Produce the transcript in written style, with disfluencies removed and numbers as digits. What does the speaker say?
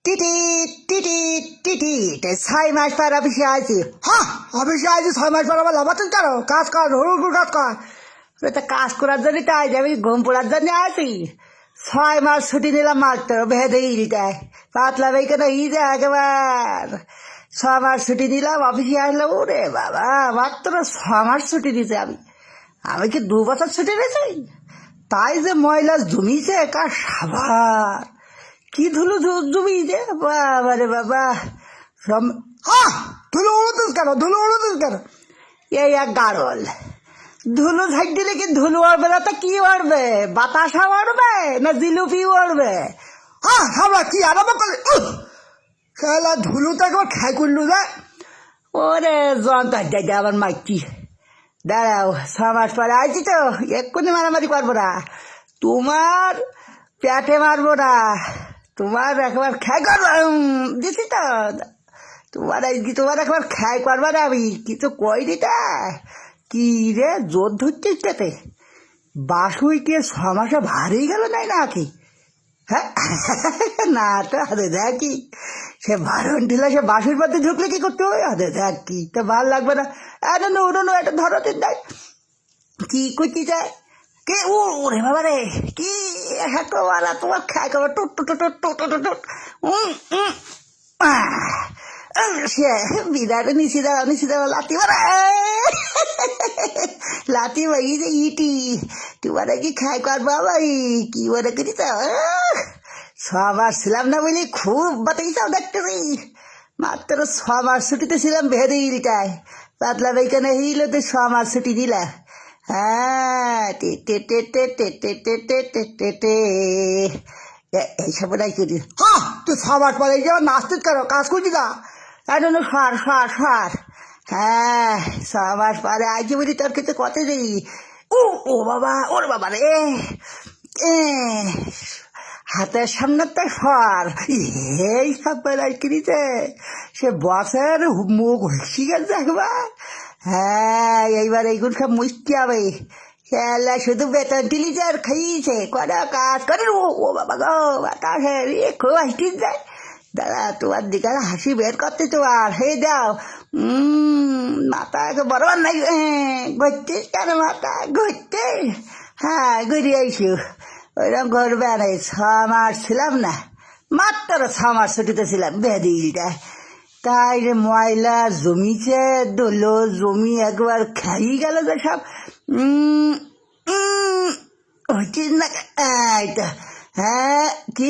TT TT TT 6 মাস পর অফিসে আছি। হ্যাঁ, অফিসে আছি 6 মাস পর। আবার লাভাতেন কেন? কাজ কর, হুড় কাজ কর। তো কাজ করার জন্য তাই আমি ঘুম পড়ার জন্য আছি। 6 মাস ছুটি নিলাম মাত্র, ভেদে ইলটায় পাতলা বেকেটা ইজে একেবার 6 মাস ছুটি নিলাম, অফিসে আসলাম। ওরে বাবা, মাত্র 6 মাস ছুটি দিতে আমি আমি কি 2 বছর ছুটি নিয়েছি? তাই যে ময়লা জমিছে কার সাবার, কি ধুলো জমিছে বাবা রে বাবা। হ্যাঁ, ধুলো উড়োতিস কেন? ধুলো উড়োতিস কেন? এই এক গারল ধুলো ঝাঁক দিলে কি ধুলো উড়বে না? তা কি উড়বে? বাতাসা উড়বে না জিলুপি উড়বে? হ্যাঁ, আমরা কি আরাম করে খেলা ধুলোতে একবার খাই করলু যায়। ওরে জন্তার যাই আবার মাইকি দাঁড়াও, 6 মাস পরে আইছি তো, এক্ষুনি মারামারি করবো না। তোমার পেটে মারবো না, তোমার একবার খাই করবো দিছি তো। তোমার একবার খাই করবো না আমি, কিছু কই দিতা কি রে? জোর ধরছিস তাতে বাসুই কে 6 মাসে ভারী গেল নাই নাকি? হ্যাঁ না তো হাতে দেখি সে বারণ দিল, সে বাসুর মধ্যে ঢুকলে কি করতে হয়? হাতে দেখ কি তা ভাল লাগবে না। উড়ো এটা ধরো তিন দেয় কি করতে যায় কে? ওরে বাবা রে, কি হাঁটোয়ালা তোমার খাই খাবার টুট টুট টুট টুট টুট টুট। সে বিদায় নিচে দাও লাতি মারা লাতি ভাই যে ইটি তোমার কি খাই কর বাবাই কি মনে করি তো। 6 মাস ছিলাম না বলি খুব বাতাইছাও দেখতে মাত্র 6 মাস ছুটিতে ছিলাম ভেদে ইলটায় পাতলা বেকানে হিলতে 6 মাস ছুটি দিলা। হ্যাঁ এইসব নাই করি। হ্যাঁ, তুই 6 মাস পরে যাও নাচতে কেন? কাজ করবি না? সার হ্যাঁ, 6 মাস পরে আইছি বলি তোর কিছু কথা নেই। ও বাবা, ওর বাবা রে, হাতের সামনে তো সর এই সব বেলায় কিনিতে সে বসের মুখ হসি গেছে একবার। হ্যাঁ, এইবার এইগুলো সব মুষ্টি হবে। খেলা শুধু বেতন দিলিছে আর খাইছে কটা কাজ করে। ও বাবা গো, বাতাসে খুব হাসি যায়। দাদা তোমার দিকে হাসি বের করতে তোমার হে দাও। মাথা বরাবর নাই ঘুরছিস কেন? মাথা ঘুরতে হ্যাঁ ঘুরে আইসু ওইরকম ঘুরবে না। 6 মাস ছিলাম না, মাত্র 6 মাস ছুটিতে ছিলাম বেদিলটা। তাই রে ময়লা জমিছে, দোলো জমি একবার খাই গেল যে সব। হচ্ছিস না এইটা? হ্যাঁ কি